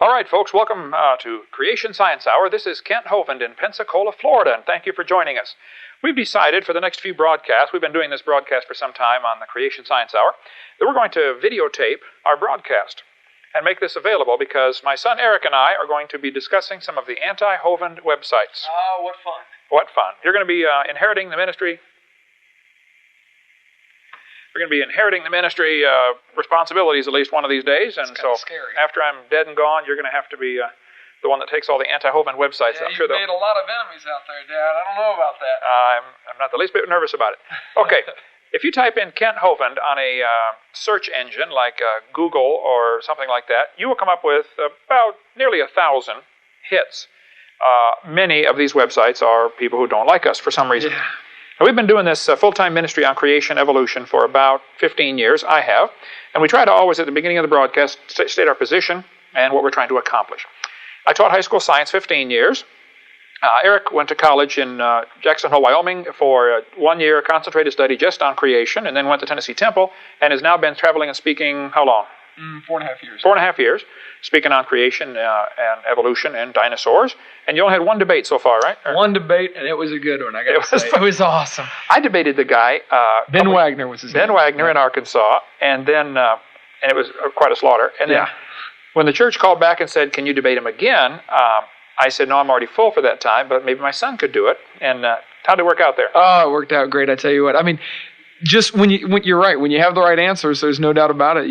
All right, folks, welcome to Creation Science Hour. This is Kent Hovind in Pensacola, Florida, and thank you for joining us. We've decided for the next few broadcasts, we've been doing this broadcast for some time on the Creation Science Hour, that we're going to videotape our broadcast and make this available because my son Eric and I are going to be discussing some of the anti-Hovind websites. Oh, what fun. What fun. You're going to be inheriting the ministry. We're going to be inheriting the ministry responsibilities at least one of these days. And so scary. After I'm dead and gone, you're going to have to be the one that takes all the anti-Hovind websites. Yeah, I'm sure you've made a lot of enemies out there, Dad. I don't know about that. I'm not the least bit nervous about it. Okay. If you type in Kent Hovind on a search engine like Google or something like that, you will come up with about nearly 1,000 hits. Many of these websites are people who don't like us for some reason. Yeah. Now, we've been doing this full-time ministry on creation evolution for about 15 years. I have. And we try to always, at the beginning of the broadcast, state our position and what we're trying to accomplish. I taught high school science 15 years. Eric went to college in Jackson Hole, Wyoming for 1 year concentrated study just on creation, and then went to Tennessee Temple, and has now been traveling and speaking how long? 4.5 years. 4.5 years, speaking on creation and evolution and dinosaurs. And you only had one debate so far, right? One debate, and it was a good one, I got to say. It was awesome. I debated the guy. Ben Wagner was his name. Ben Wagner in Arkansas, and then and it was quite a slaughter. And then when the church called back and said, can you debate him again? I said, no, I'm already full for that time, but maybe my son could do it. And how did it work out there? Oh, it worked out great, I tell you what. I mean, just when you're right, when you have the right answers, there's no doubt about it.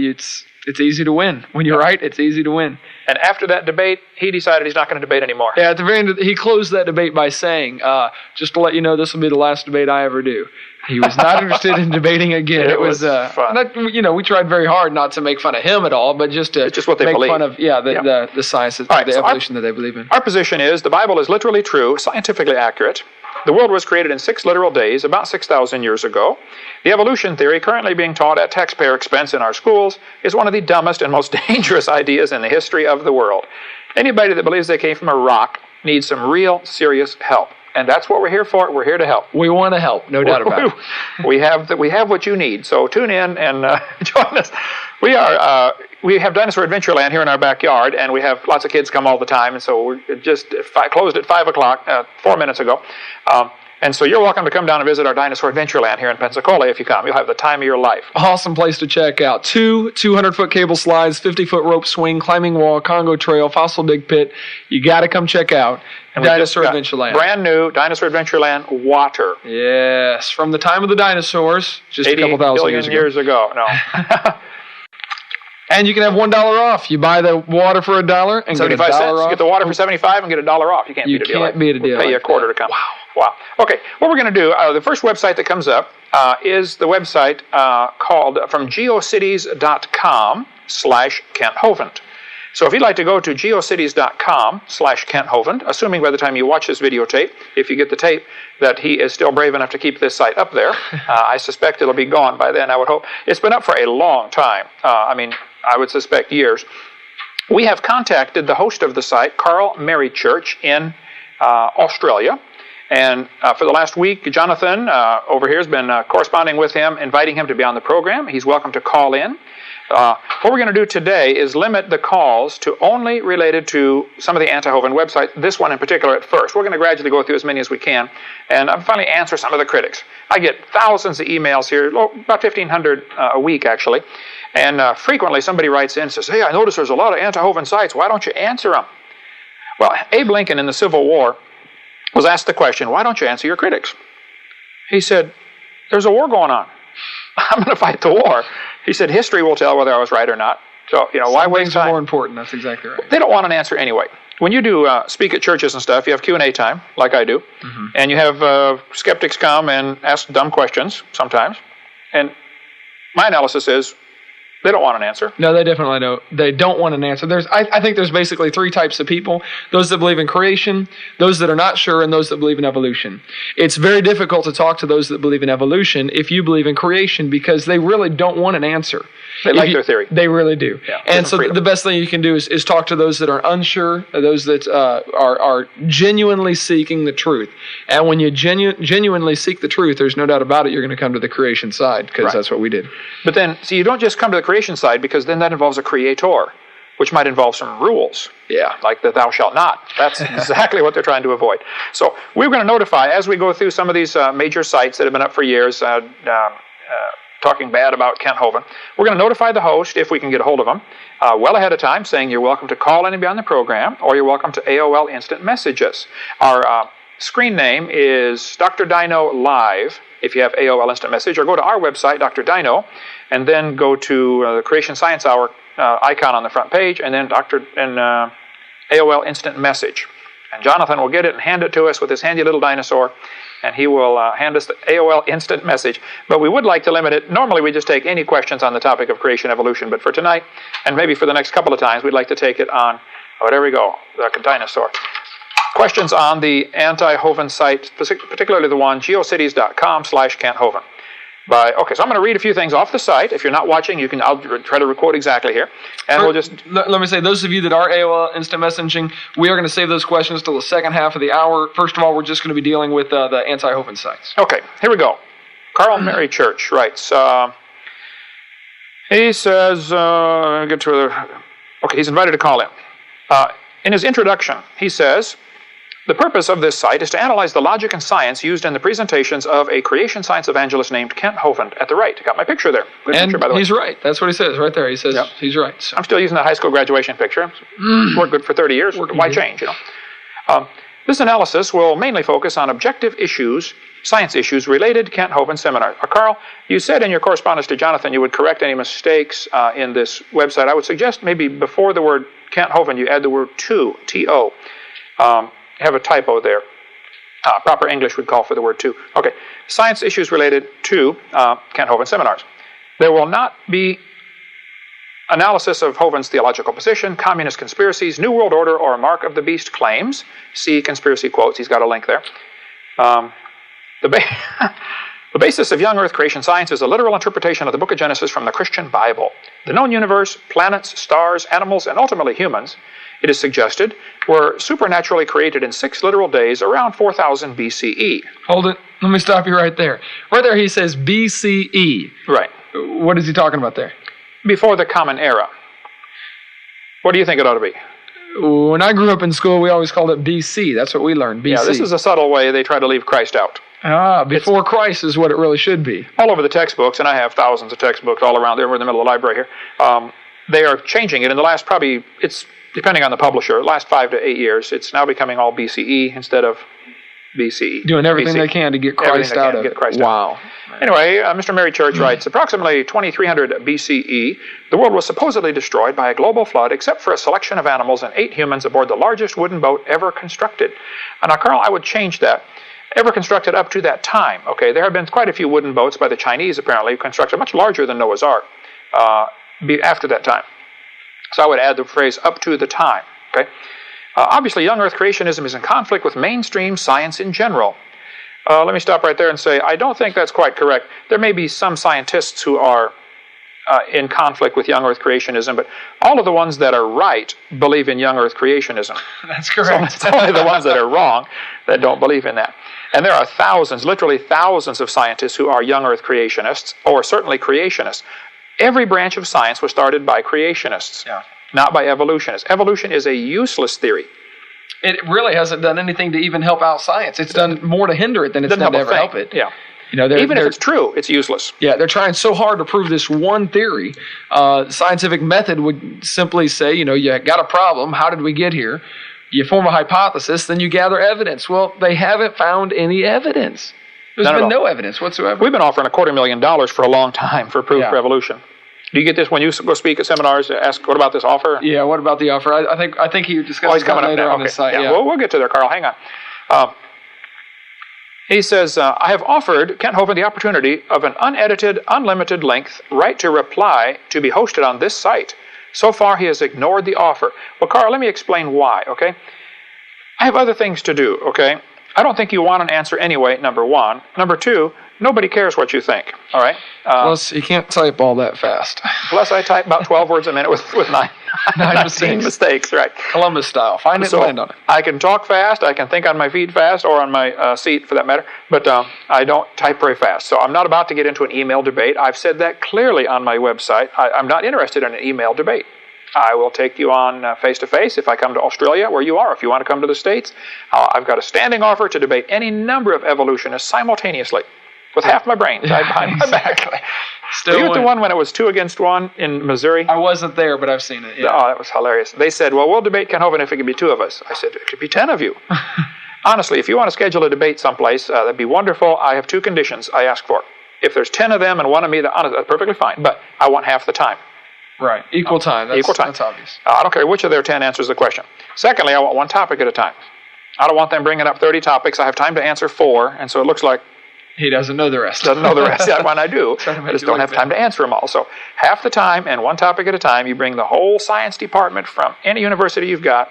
It's easy to win. When you're right, it's easy to win. And after that debate, he decided he's not going to debate anymore. Yeah, at the very end, he closed that debate by saying, just to let you know, this will be the last debate I ever do. He was not interested in debating again. It was fun. We tried very hard not to make fun of him at all, but just to what they make believe. fun of the science, right, the evolution that they believe in. Our position is the Bible is literally true, scientifically accurate. The world was created in 6 literal days, about 6,000 years ago. The evolution theory, currently being taught at taxpayer expense in our schools, is one of the dumbest and most dangerous ideas in the history of the world. Anybody that believes they came from a rock needs some real, serious help. And that's what we're here for. We're here to help. We want to help, no doubt about it. We have what you need. So tune in and join us. We have Dinosaur Adventureland here in our backyard, and we have lots of kids come all the time. And so we're just closed at 5 o'clock 4 minutes ago. And so you're welcome to come down and visit our Dinosaur Adventureland here in Pensacola if you come. You'll have the time of your life. Awesome place to check out. 2 200-foot cable slides, 50-foot rope swing, climbing wall, Congo Trail, fossil dig pit. You got to come check out Dinosaur Adventureland. Brand new Dinosaur Adventureland water. Yes, from the time of the dinosaurs, just a couple thousand years ago. No. And you can have $1 off. You buy the water for $1 and get $1 off. You get the water for 75 and get $1 off. You can't beat a deal. We'll pay you a quarter to come. Wow. Okay, what we're going to do, the first website that comes up is the website called from geocities.com/Kent Hovind. So if you'd like to go to geocities.com/Kent Hovind, assuming by the time you watch this videotape, if you get the tape, that he is still brave enough to keep this site up there. I suspect it'll be gone by then, I would hope. It's been up for a long time. I would suspect years. We have contacted the host of the site, Carl Mary Church in Australia. And for the last week, Jonathan over here has been corresponding with him, inviting him to be on the program. He's welcome to call in. What we're going to do today is limit the calls to only related to some of the anti-Hovind websites, this one in particular at first. We're going to gradually go through as many as we can, and finally answer some of the critics. I get thousands of emails here, about 1,500 a week actually, and frequently somebody writes in and says, hey, I notice there's a lot of anti-Hovind sites. Why don't you answer them? Well, Abe Lincoln in the Civil War was asked the question, why don't you answer your critics? He said, there's a war going on. I'm going to fight the war. He said, history will tell whether I was right or not. So, why waste time? Things are more important. That's exactly right. They don't want an answer anyway. When you do speak at churches and stuff, you have Q&A time, like I do, and you have skeptics come and ask dumb questions sometimes. And my analysis is, they don't want an answer. No, they definitely don't. They don't want an answer. I think there's basically 3 types of people. Those that believe in creation, those that are not sure, and those that believe in evolution. It's very difficult to talk to those that believe in evolution if you believe in creation because they really don't want an answer. They like their theory. They really do. Yeah, and so the best thing you can do is talk to those that are unsure, those that are genuinely seeking the truth. And when you genuinely seek the truth, there's no doubt about it, you're going to come to the creation side because that's what we did. But then, see, you don't just come to the creation side because then that involves a creator. which might involve some rules. Yeah. Like the thou shalt not. That's exactly what they're trying to avoid. So we're going to notify, as we go through some of these major sites that have been up for years, talking bad about Kent Hovind, we're going to notify the host, if we can get a hold of them, well ahead of time, saying you're welcome to call in and be on the program, or you're welcome to AOL Instant Message us. Our screen name is Dr. Dino Live, if you have AOL Instant Message, or go to our website, Dr. Dino, and then go to the Creation Science Hour icon on the front page, and then AOL Instant Message. And Jonathan will get it and hand it to us with his handy little dinosaur, and he will hand us the AOL Instant Message. But we would like to limit it. Normally we just take any questions on the topic of creation evolution, but for tonight, and maybe for the next couple of times, we'd like to take it on, there we go, the dinosaur. Questions on the anti-Hovind site, particularly the one, geocities.com/Kent Hovind. Okay, so I'm going to read a few things off the site. If you're not watching, I'll try to record exactly here. And we'll just... Let me say, those of you that are AOL Instant Messaging, we are going to save those questions till the second half of the hour. First of all, we're just going to be dealing with the anti-Hovind sites. Okay, here we go. Carl Mary Church writes, he says, he's invited to call in. In his introduction, he says, the purpose of this site is to analyze the logic and science used in the presentations of a creation science evangelist named Kent Hovind. At the right. Got my picture there. Good and picture, by the way. He's right. That's what he says right there. He says he's right. So. I'm still using that high school graduation picture. Worked good for 30 years. Why change, This analysis will mainly focus on objective issues, science issues related to Kent Hovind seminars. Carl, you said in your correspondence to Jonathan you would correct any mistakes in this website. I would suggest maybe before the word Kent Hovind you add the word to, T-O. Have a typo there. Proper English would call for the word to. Okay, science issues related to Kent Hovind seminars. There will not be analysis of Hovind's theological position, communist conspiracies, New World Order, or Mark of the Beast claims. See conspiracy quotes. He's got a link there. The basis of young Earth creation science is a literal interpretation of the book of Genesis from the Christian Bible. The known universe, planets, stars, animals, and ultimately humans, it is suggested, were supernaturally created in 6 literal days around 4000 BCE. Hold it. Let me stop you right there. Right there he says BCE. Right. What is he talking about there? Before the Common Era. What do you think it ought to be? When I grew up in school, we always called it BC. That's what we learned, BC. Yeah, this is a subtle way they try to leave Christ out. Before Christ is what it really should be. All over the textbooks, and I have thousands of textbooks all around there. We're in the middle of the library here. They are changing it in the last depending on the publisher, last 5 to 8 years, it's now becoming all BCE instead of BCE. Doing everything they can to get Christ out of it. Wow. Anyway, Mr. Mary Church writes, approximately 2300 BCE, the world was supposedly destroyed by a global flood except for a selection of animals and 8 humans aboard the largest wooden boat ever constructed. Now, Carl, I would change that. Ever constructed up to that time. Okay, there have been quite a few wooden boats by the Chinese, apparently, constructed much larger than Noah's Ark after that time. So I would add the phrase up to the time. Okay. Obviously, young Earth creationism is in conflict with mainstream science in general. Let me stop right there and say I don't think that's quite correct. There may be some scientists who are in conflict with young Earth creationism, but all of the ones that are right believe in young Earth creationism. That's correct. So it's only the ones that are wrong that don't believe in that. And there are thousands, literally thousands of scientists who are young Earth creationists, or certainly creationists. Every branch of science was started by creationists, not by evolutionists. Evolution is a useless theory. It really hasn't done anything to even help out science. It's done more to hinder it than it's done to ever help it. Yeah. Even if it's true, it's useless. Yeah, they're trying so hard to prove this one theory. Scientific method would simply say, you got a problem. How did we get here? You form a hypothesis, then you gather evidence. Well, they haven't found any evidence. There's been no evidence whatsoever. We've been offering $250,000 for a long time for proof for evolution. Do you get this when you go speak at seminars? Ask, what about this offer? Yeah, what about the offer? I think he discusses that later on his site. Yeah, we'll get to there, Carl. Hang on. He says, I have offered Kent Hovind the opportunity of an unedited, unlimited length right to reply to be hosted on this site. So far, he has ignored the offer. Well, Carl, let me explain why, okay? I have other things to do, okay? I don't think you want an answer anyway, number one. Number two, nobody cares what you think, all right? Plus, you can't type all that fast. Plus, I type about 12 words a minute with 19 mistakes, right? Columbus style. Find it and land on it. I can talk fast, I can think on my feet fast, or on my seat for that matter, but I don't type very fast. So I'm not about to get into an email debate. I've said that clearly on my website. I'm not interested in an email debate. I will take you on face-to-face if I come to Australia, where you are. If you want to come to the States, I've got a standing offer to debate any number of evolutionists simultaneously with half my brain tied behind my back. Were you at the one when it was 2 against 1 in Missouri? I wasn't there, but I've seen it. Yeah. Oh, that was hilarious. They said, well, we'll debate Kent Hovind if it can be 2 of us. I said, it could be 10 of you. Honestly, if you want to schedule a debate someplace, that'd be wonderful. I have 2 conditions I ask for. If there's 10 of them and 1 of me, that's perfectly fine. But I want half the time. Right. Equal time. Equal time. That's obvious. I don't care which of their 10 answers the question. Secondly, I want 1 topic at a time. I don't want them bringing up 30 topics. I have time to answer 4, and so it looks like he doesn't know the rest. Doesn't know the rest yet. When I do, I just don't have time to answer them all. So half the time and 1 topic at a time, you bring the whole science department from any university you've got,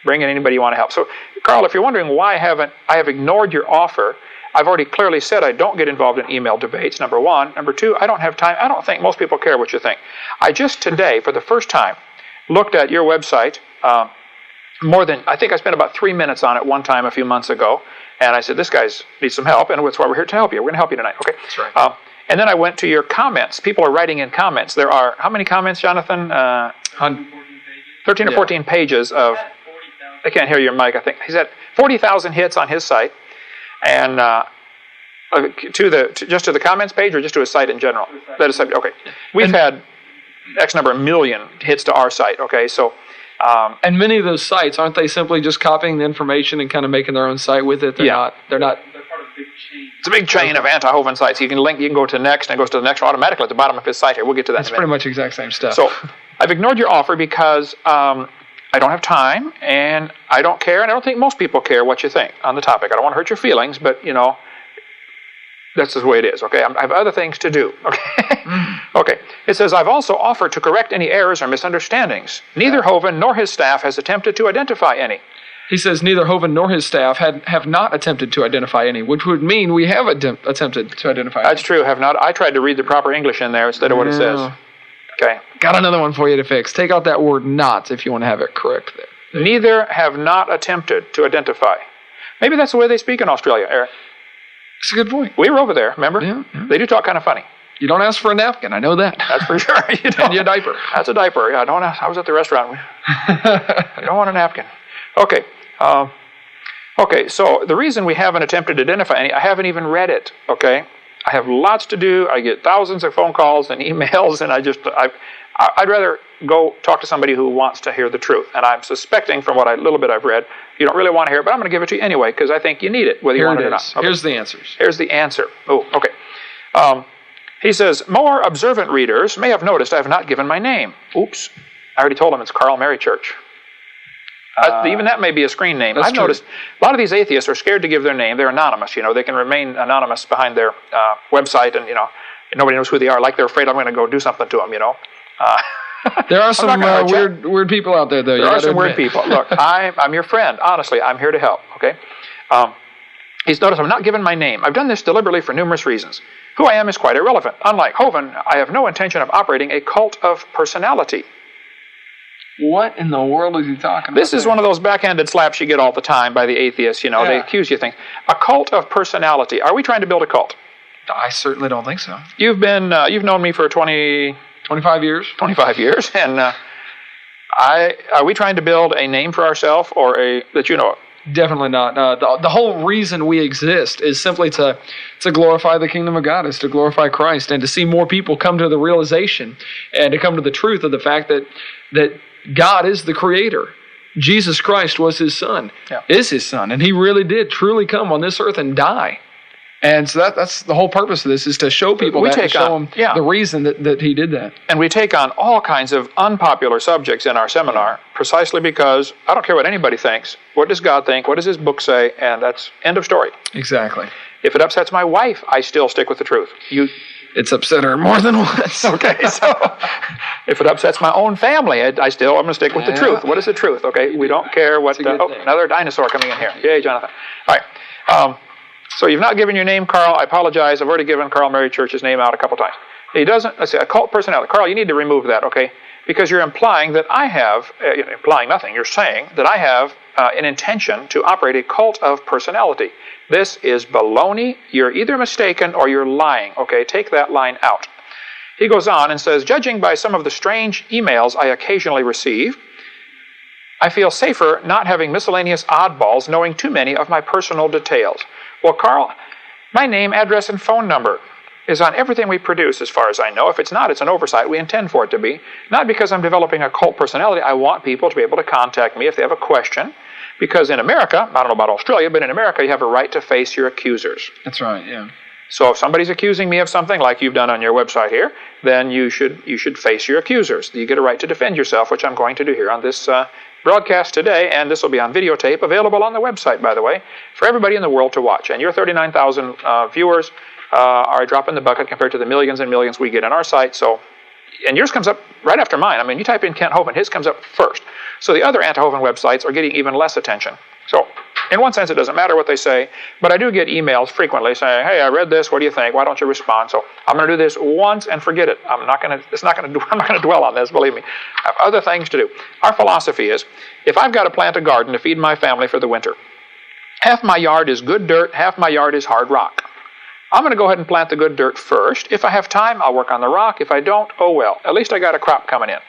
bring in anybody you want to help. So, Carl, if you're wondering why I have ignored your offer, I've already clearly said I don't get involved in email debates, number 1. Number 2, I don't have time. I don't think most people care what you think. I just today, for the first time, looked at your website I think I spent about 3 minutes on it one time a few months ago, and I said, this guy needs some help, and that's why we're here to help you. We're going to help you tonight, okay? That's right. And then I went to your comments. People are writing in comments. There are, how many comments, Jonathan? 13 or 14 pages of, I can't hear your mic, I think. He's at 40,000 hits on his site. And just to the comments page or just to his site in general? That is, okay. We've had X number of million hits to our site, okay? So, and many of those sites, aren't they simply just copying the information and kind of making their own site with it? They're not. They're part of a big chain. It's a big chain of anti-Hovind sites. You can go to next, and it goes to the next one automatically at the bottom of his site here. We'll get to that in a minute. It's pretty much the exact same stuff. So, I've ignored your offer because I don't have time, and I don't care, and I don't think most people care what you think on the topic. I don't want to hurt your feelings, but, that's just the way it is, okay? I have other things to do, okay? Okay. It says, I've also offered to correct any errors or misunderstandings. Neither Hovind nor his staff has attempted to identify any. He says neither Hovind nor his staff have not attempted to identify any, which would mean we have attempted to identify any. That's true, have not. I tried to read the proper English in there instead of what it says. Okay. Got another one for you to fix. Take out that word not if you want to have it correct there. Neither have not attempted to identify. Maybe that's the way they speak in Australia, Eric. That's a good point. We were over there, remember? Yeah. They do talk kind of funny. You don't ask for a napkin, I know that. That's for sure. You don't. And a diaper. That's a diaper. Yeah, don't ask. I was at the restaurant. I don't want a napkin. Okay. Okay, so the reason we haven't attempted to identify any, I haven't even read it, okay? I have lots to do. I get thousands of phone calls and emails, and I'd rather go talk to somebody who wants to hear the truth. And I'm suspecting from what little bit I've read, you don't really want to hear it, but I'm going to give it to you anyway because I think you need it, whether you want it or not. Okay. Here's the answers. Here's the answer. Oh, okay. He says, more observant readers may have noticed I have not given my name. Oops. I already told them it's Carl Mary Church. Even that may be a screen name. I've noticed a lot of these atheists are scared to give their name. They're anonymous. They can remain anonymous behind their website, and nobody knows who they are. Like they're afraid I'm going to go do something to them. There are some weird people out there, though. There are some weird people. Look, I'm your friend. Honestly, I'm here to help. Okay. He's noticed I'm not given my name. I've done this deliberately for numerous reasons. Who I am is quite irrelevant. Unlike Hovind, I have no intention of operating a cult of personality. What in the world is he talking about? This is one of those backhanded slaps you get all the time by the atheists. They accuse you of things. A cult of personality. Are we trying to build a cult? I certainly don't think so. You've known me for 25 years. 25 years, and are we trying to build a name for ourselves or that you know of? Definitely not. The whole reason we exist is simply to glorify the kingdom of God, is to glorify Christ, and to see more people come to the realization and to come to the truth of the fact that God is the creator. Jesus Christ was his son, is his son, and he really did truly come on this earth and die. And so that's the whole purpose of this, is to show people the reason that he did that. And we take on all kinds of unpopular subjects in our seminar precisely because I don't care what anybody thinks. What does God think? What does his book say? And that's end of story. Exactly. If it upsets my wife, I still stick with the truth. It's upset her more than once. Okay, so if it upsets my own family, I'm going to stick with the truth. What is the truth? Okay, we don't care what... another dinosaur coming in here. Yay, Jonathan. All right. So you've not given your name, Carl. I apologize. I've already given Carl Mary Church's name out a couple times. He doesn't... Let's say, a cult personality. Carl, you need to remove that, okay? Because you're implying that I have... implying nothing. You're saying that I have an intention to operate a cult of personality. This is baloney. You're either mistaken or you're lying. Okay, take that line out. He goes on and says, judging by some of the strange emails I occasionally receive, I feel safer not having miscellaneous oddballs knowing too many of my personal details. Well, Carl, my name, address, and phone number is on everything we produce as far as I know. If it's not, it's an oversight. We intend for it to be. Not because I'm developing a cult personality. I want people to be able to contact me if they have a question. Because in America, I don't know about Australia, but in America you have a right to face your accusers. That's right, yeah. So if somebody's accusing me of something like you've done on your website here, then you should face your accusers. You get a right to defend yourself, which I'm going to do here on this broadcast today, and this will be on videotape, available on the website, by the way, for everybody in the world to watch. And your 39,000 viewers are a drop in the bucket compared to the millions and millions we get on our site. So, and yours comes up right after mine. I mean, you type in Kent Hovind, his comes up first. So the other anti-Hovind websites are getting even less attention. So in one sense, it doesn't matter what they say, but I do get emails frequently saying, hey, I read this, what do you think? Why don't you respond? So I'm going to do this once and forget it. I'm not going to dwell on this, believe me. I have other things to do. Our philosophy is, if I've got to plant a garden to feed my family for the winter, half my yard is good dirt, half my yard is hard rock. I'm going to go ahead and plant the good dirt first. If I have time, I'll work on the rock. If I don't, oh well. At least I got a crop coming in.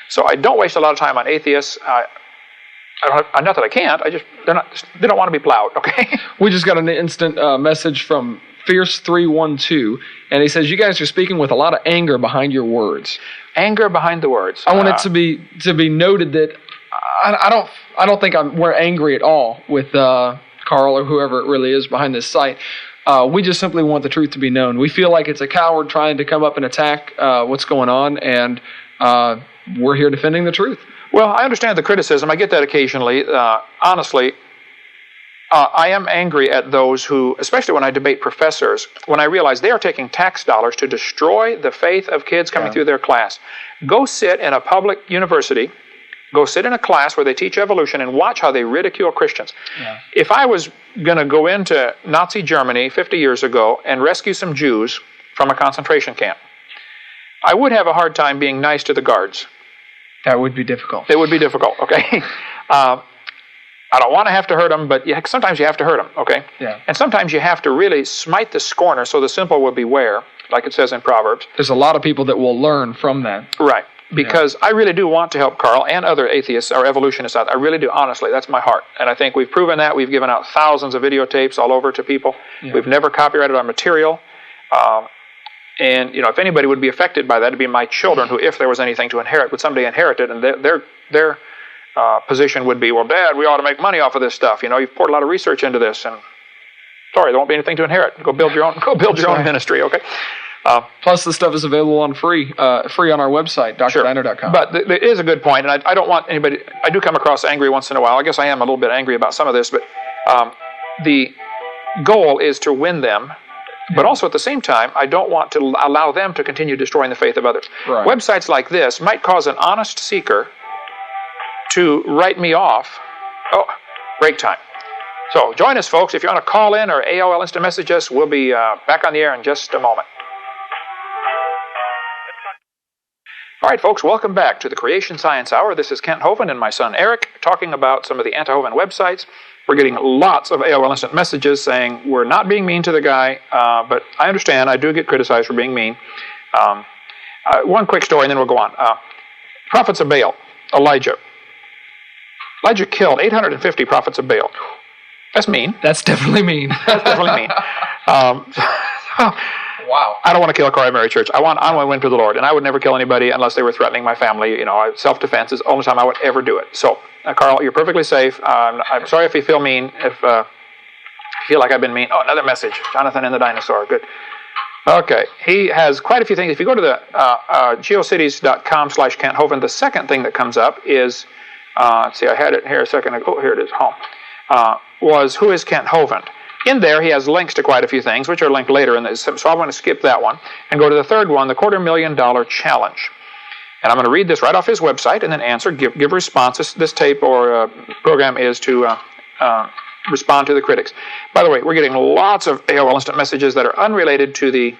So I don't waste a lot of time on atheists. Not that I can't. They don't want to be plowed. Okay. We just got an instant message from Fierce312, and he says, "You guys are speaking with a lot of anger behind your words." Anger behind the words. I want it to be noted that I don't think we're angry at all with Carl or whoever it really is behind this site. We just simply want the truth to be known. We feel like it's a coward trying to come up and attack what's going on, and we're here defending the truth. Well, I understand the criticism. I get that occasionally. Honestly, I am angry at those who, especially when I debate professors, when I realize they are taking tax dollars to destroy the faith of kids coming through their class. Go sit in a public university, go sit in a class where they teach evolution and watch how they ridicule Christians. Yeah. If I was going to go into Nazi Germany 50 years ago and rescue some Jews from a concentration camp, I would have a hard time being nice to the guards. That would be difficult. It would be difficult, okay? I don't want to have to hurt them, but sometimes you have to hurt them, okay? Yeah. And sometimes you have to really smite the scorner so the simple will beware, like it says in Proverbs. There's a lot of people that will learn from that. Right. Because I really do want to help Carl and other atheists or evolutionists out. I really do, honestly. That's my heart. And I think we've proven that. We've given out thousands of videotapes all over to people. Yeah. We've never copyrighted our material. And, if anybody would be affected by that, it'd be my children who, if there was anything to inherit, would someday inherit it. And their position would be, well, Dad, we ought to make money off of this stuff. You've poured a lot of research into this. And sorry, there won't be anything to inherit. Go build your own ministry, okay? Plus, the stuff is available on free on our website, drdino.com. But there is a good point, and I don't want anybody. I do come across angry once in a while. I guess I am a little bit angry about some of this, but the goal is to win them. But also at the same time, I don't want to allow them to continue destroying the faith of others. Right. Websites like this might cause an honest seeker to write me off. Oh, break time. So join us, folks. If you want to call in or AOL Instant Message us, we'll be back on the air in just a moment. All right, folks, welcome back to the Creation Science Hour. This is Kent Hovind and my son Eric talking about some of the anti-Hovind websites. We're getting lots of AOL Instant Messages saying we're not being mean to the guy, but I understand. I do get criticized for being mean. One quick story, and then we'll go on. Prophets of Baal, Elijah. Elijah killed 850 prophets of Baal. That's mean. That's definitely mean. That's definitely mean. Wow. I don't want to kill a primary church. I want to win to the Lord, and I would never kill anybody unless they were threatening my family. Self-defense is the only time I would ever do it. So, Carl, you're perfectly safe. I'm sorry if you feel mean, if you feel like I've been mean. Oh, another message. Jonathan and the dinosaur. Good. Okay. He has quite a few things. If you go to the geocities.com/Kent Hovind, the second thing that comes up is, let's see, I had it here a second ago. Oh, here it is, home. Was who is Kent Hovind? In there, he has links to quite a few things, which are linked later in this. So I'm going to skip that one and go to the third one, the $250,000 challenge. And I'm going to read this right off his website and then answer, give responses. This tape or program is to respond to the critics. By the way, we're getting lots of AOL Instant Messages that are unrelated to the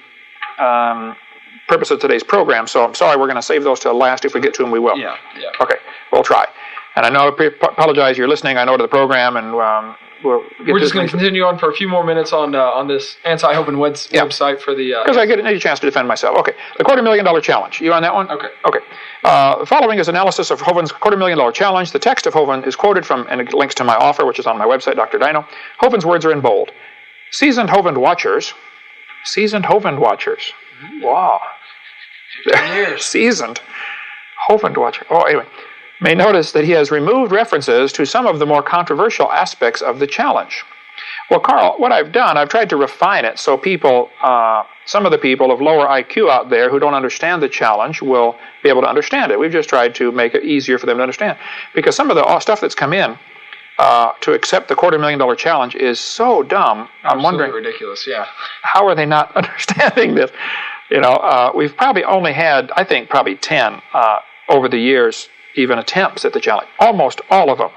purpose of today's program. So I'm sorry, we're going to save those till last. If we get to them, we will. Yeah. Okay, we'll try. And I know, I apologize, you're listening, I know, to the program, and We're just going to continue on for a few more minutes on this anti-Hovind website for the... Because I need a chance to defend myself. Okay, the $250,000 challenge. You on that one? Okay. Okay. Following is analysis of Hovind's $250,000 challenge. The text of Hovind is quoted from, and it links to my offer, which is on my website, Dr. Dino. Hovind's words are in bold. Seasoned Hovind watchers. Wow. 15 years. Seasoned Hovind watcher. Oh, anyway. May notice that he has removed references to some of the more controversial aspects of the challenge. Well, Carl, what I've done, I've tried to refine it so people, some of the people of lower IQ out there who don't understand the challenge will be able to understand it. We've just tried to make it easier for them to understand. Because some of the stuff that's come in to accept the $250,000 challenge is so dumb. I'm wondering, ridiculous, yeah. How are they not understanding this? We've probably only had, I think, probably 10 over the years, even attempts at the challenge. Almost all of them.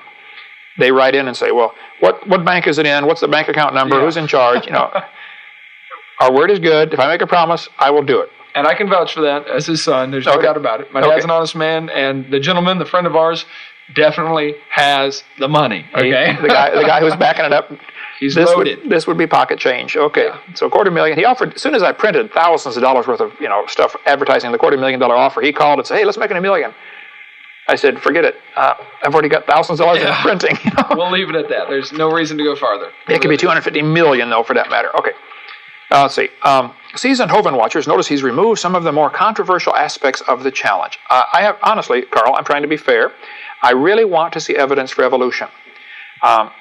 They write in and say, well, what bank is it in? What's the bank account number? Who's in charge? Our word is good. If I make a promise, I will do it. And I can vouch for that as his son. There's no doubt about it. My dad's an honest man, and the gentleman, the friend of ours, definitely has the money. Okay, the guy who's backing it up. He's loaded. This would be pocket change. Okay, so $250,000. He offered, as soon as I printed thousands of dollars worth of stuff advertising the $250,000 offer, he called and said, hey, let's make it $1 million. I said, forget it. I've already got thousands of dollars in printing. We'll leave it at that. There's no reason to go farther. It could be $250 million, though, for that matter. Okay. Let's see. Seasoned Hovind watchers, notice he's removed some of the more controversial aspects of the challenge. Honestly, Carl, I'm trying to be fair. I really want to see evidence for evolution. I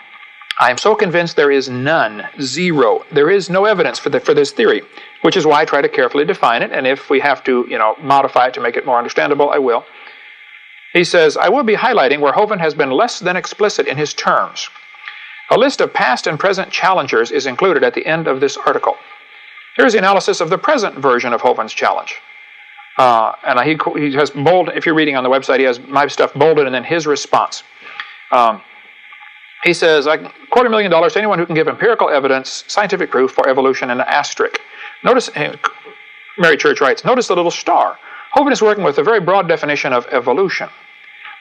am so convinced there is none, zero. There is no evidence for this theory, which is why I try to carefully define it. And if we have to, modify it to make it more understandable, I will. He says, I will be highlighting where Hovind has been less than explicit in his terms. A list of past and present challengers is included at the end of this article. Here's the analysis of the present version of Hovind's challenge. And he has bold, if you're reading on the website, he has my stuff bolded and then his response. He says, $250,000 to anyone who can give empirical evidence, scientific proof for evolution, and an asterisk. Notice, Mary Church writes, notice the little star. Hovind is working with a very broad definition of evolution.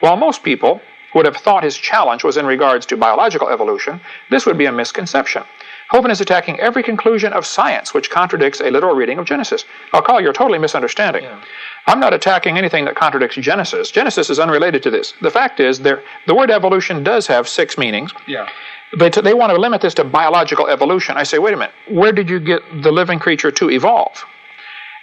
While most people would have thought his challenge was in regards to biological evolution, this would be a misconception. Hovind is attacking every conclusion of science which contradicts a literal reading of Genesis. Now, Carl, you're totally misunderstanding. Yeah. I'm not attacking anything that contradicts Genesis. Genesis is unrelated to this. The fact is, the word evolution does have 6 meanings. Yeah. They want to limit this to biological evolution. I say, wait a minute, where did you get the living creature to evolve?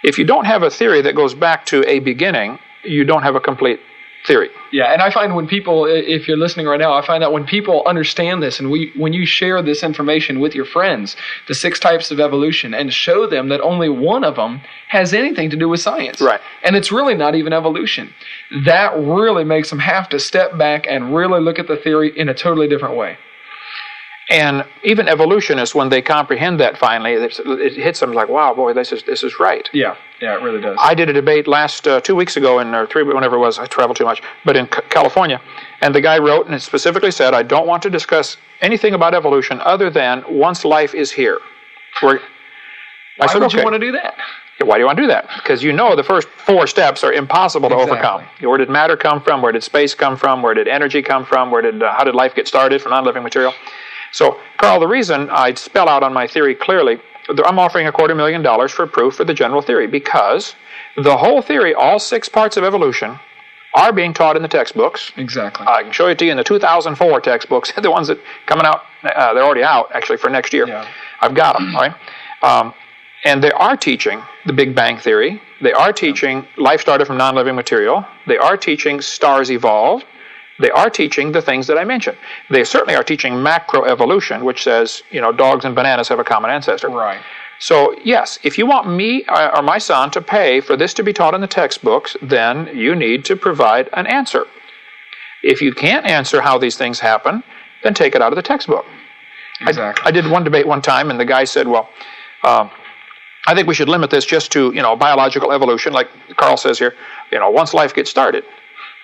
If you don't have a theory that goes back to a beginning, you don't have a complete theory. Yeah, and I find when people, if you're listening right now, I find that when people understand this and when you share this information with your friends, the 6 types of evolution, and show them that only one of them has anything to do with science. Right. And it's really not even evolution. That really makes them have to step back and really look at the theory in a totally different way. And even evolutionists, when they comprehend that finally, it hits them like, wow, boy, this is right. Yeah, it really does. I did a debate last 2 weeks ago, or 3, whenever it was, I traveled too much, but in California, and the guy wrote, and it specifically said, I don't want to discuss anything about evolution other than once life is here. Why would you want to do that? Why do you want to do that? Because the first 4 steps are impossible to overcome. Where did matter come from? Where did space come from? Where did energy come from? How did life get started from non-living material? So, Carl, the reason I spell out on my theory clearly, I'm offering $250,000 for proof for the general theory, because the whole theory, all 6 parts of evolution, are being taught in the textbooks. Exactly. I can show it to you in the 2004 textbooks, the ones that coming out, they're already out, actually, for next year. Yeah. I've got them, all right? And they are teaching the Big Bang Theory. They are teaching life started from non-living material. They are teaching stars evolved. They are teaching the things that I mentioned. They certainly are teaching macroevolution, which says, dogs and bananas have a common ancestor. Right. So, yes, if you want me or my son to pay for this to be taught in the textbooks, then you need to provide an answer. If you can't answer how these things happen, then take it out of the textbook. Exactly. I did one debate one time, and the guy said, well, I think we should limit this just to, biological evolution, like Carl says here, once life gets started.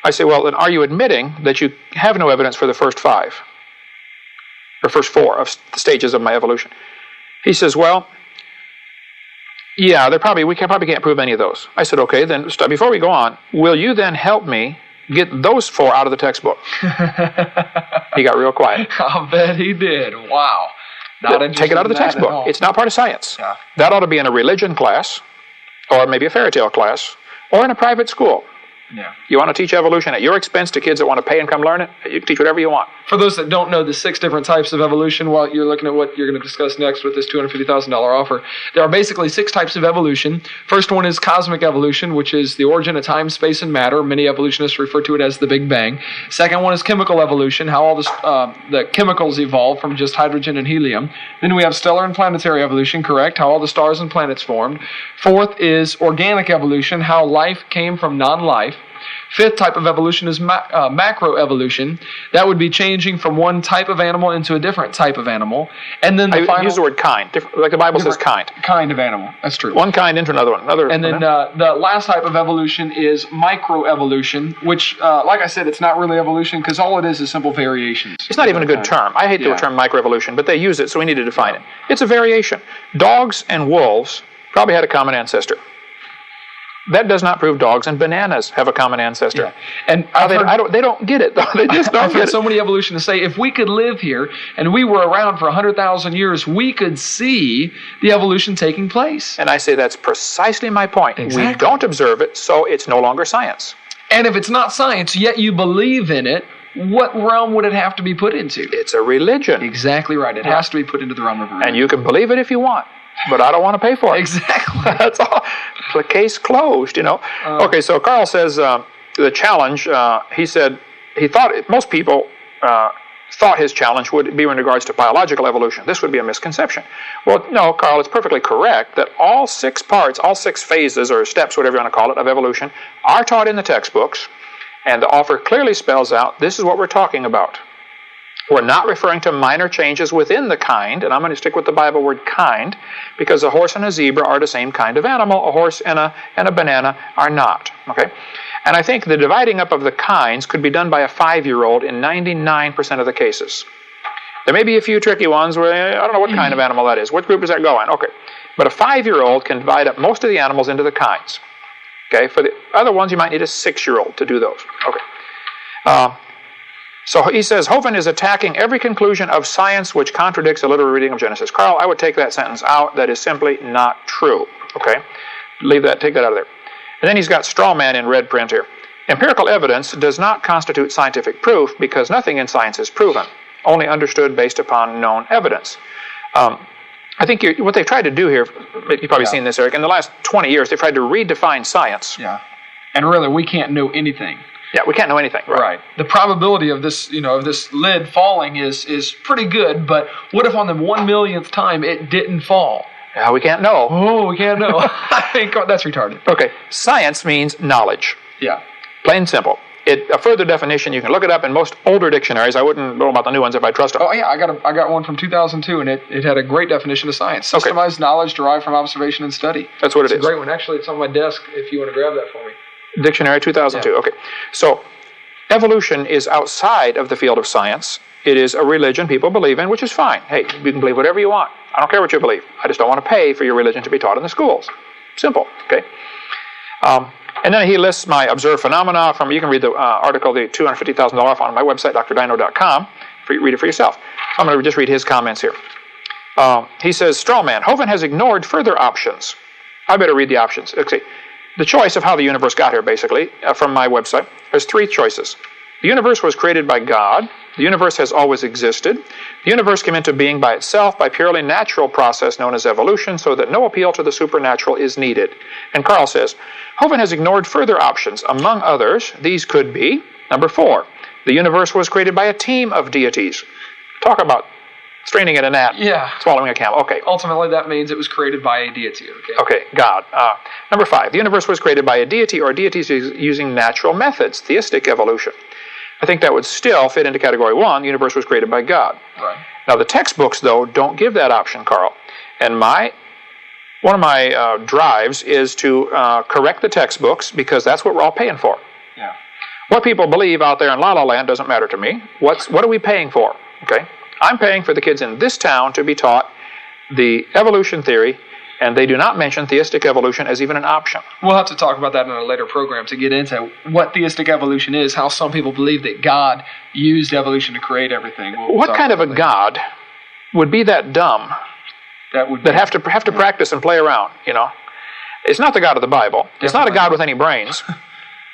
I say, well, then are you admitting that you have no evidence for the first 5? Or first 4 of the stages of my evolution? He says, well, yeah, we probably can't prove any of those. I said, okay, then before we go on, will you then help me Get those 4 out of the textbook. He got real quiet. I'll bet he did. Wow. Take it out of the textbook. It's not part of science. Yeah. That ought to be in a religion class, or maybe a fairy tale class, or in a private school. Yeah. You want to teach evolution at your expense to kids that want to pay and come learn it? You can teach whatever you want. For those that don't know the 6 different types of evolution, while you're looking at what you're going to discuss next with this $250,000 offer, there are basically 6 types of evolution. First one is cosmic evolution, which is the origin of time, space, and matter. Many evolutionists refer to it as the Big Bang. Second one is chemical evolution, how all the chemicals evolved from just hydrogen and helium. Then we have stellar and planetary evolution, correct, how all the stars and planets formed. Fourth is organic evolution, how life came from non-life. Fifth type of evolution is macroevolution. That would be changing from one type of animal into a different type of animal. And then the final... use the word kind. Like the Bible says kind. Kind of animal. That's true. One kind into another one. And then the last type of evolution is microevolution, which, like I said, it's not really evolution because all it is simple variations. It's not even a good term. I hate the term microevolution, but they use it, so we need to define it. It's a variation. Dogs and wolves probably had a common ancestor. That does not prove dogs and bananas have a common ancestor. Yeah. And they don't get it, though. They just don't I've get heard it. So many evolutionists say, if we could live here and we were around for 100,000 years, we could see the evolution taking place. And I say that's precisely my point. Exactly. We don't observe it, so it's no longer science. And if it's not science, yet you believe in it, what realm would it have to be put into? It's a religion. Exactly right. It has to be put into the realm of religion. And you can believe it if you want, but I don't want to pay for it. Exactly. That's all. The case closed, Okay, so Carl says the challenge, he said, he thought, most people thought his challenge would be in regards to biological evolution. This would be a misconception. Well, no, Carl, it's perfectly correct that all 6 parts, all 6 phases or steps, whatever you want to call it, of evolution are taught in the textbooks, and the offer clearly spells out this is what we're talking about. We're not referring to minor changes within the kind, and I'm going to stick with the Bible word kind, because a horse and a zebra are the same kind of animal. A horse and a banana are not. Okay? And I think the dividing up of the kinds could be done by a 5-year-old in 99% of the cases. There may be a few tricky ones where I don't know what kind of animal that is. What group does that go in? Okay. But a 5-year-old can divide up most of the animals into the kinds. Okay? For the other ones, you might need a 6-year-old to do those. Okay. So he says, Hovind is attacking every conclusion of science which contradicts a literal reading of Genesis. Carl, I would take that sentence out. That is simply not true. Okay? Take that out of there. And then he's got straw man in red print here. Empirical evidence does not constitute scientific proof because nothing in science is proven, only understood based upon known evidence. I think what they've tried to do here, you've probably seen this, Eric, in the last 20 years, they've tried to redefine science. Yeah. And really, we can't know anything. Yeah, we can't know anything. Right. The probability of this, of this lid falling is pretty good, but what if on the 1,000,000th time it didn't fall? Yeah, we can't know. Oh, we can't know. I think that's retarded. Okay, science means knowledge. Yeah. Plain and simple. A further definition, you can look it up in most older dictionaries. I wouldn't know about the new ones if I trust them. Oh, yeah, I got one from 2002, and it had a great definition of science. Systemized knowledge derived from observation and study. That's what it is. It's a great one. Actually, it's on my desk if you want to grab that for me. Dictionary 2002. Okay. So evolution is outside of the field of science. It is a religion people believe in, which is fine. Hey, you can believe whatever you want. I don't care what you believe. I just don't want to pay for your religion to be taught in the schools. Simple. Okay. And then he lists my observed phenomena from, you can read the article, the $250,000 off on my website, drdino.com. Read it for yourself. I'm going to just read his comments here. He says, straw man, Hovind has ignored further options. I better read the options. Okay. The choice of how the universe got here, basically, from my website, there's 3 choices. The universe was created by God. The universe has always existed. The universe came into being by itself by purely natural process known as evolution, so that no appeal to the supernatural is needed. And Carl says, Hovind has ignored further options. Among others, these could be, number 4, the universe was created by a team of deities. Talk about straining at a gnat, swallowing a camel. Okay. Ultimately, that means it was created by a deity. Okay, God. Number 5, the universe was created by a deity or deities using natural methods, theistic evolution. I think that would still fit into category 1, the universe was created by God. Right. Now, the textbooks, though, don't give that option, Carl. And one of my drives is to correct the textbooks because that's what we're all paying for. Yeah. What people believe out there in La La Land doesn't matter to me. What are we paying for? Okay. I'm paying for the kids in this town to be taught the evolution theory And they do not mention theistic evolution as even an option. We'll have to talk about that in a later program to get into what theistic evolution is, how some people believe that God used evolution to create everything. What kind of a God would be that dumb that have to practice and play around, you know? It's not the God of the Bible. Definitely. It's not a God with any brains.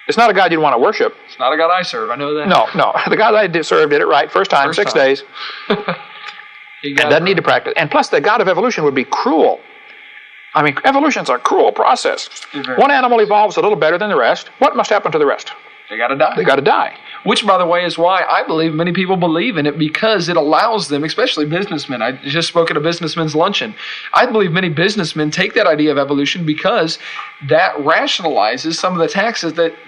It's not a God you'd want to worship. It's not a God I serve, I know that. No. The God I serve did it right first time, 6 days. And doesn't need to practice. And plus, the God of evolution would be cruel. I mean, evolution's a cruel process. One animal evolves a little better than the rest. What must happen to the rest? They got to die. They got to die. Which, by the way, is why I believe many people believe in it, because it allows them, especially businessmen. I just spoke at a businessman's luncheon. I believe many businessmen take that idea of evolution because that rationalizes some of the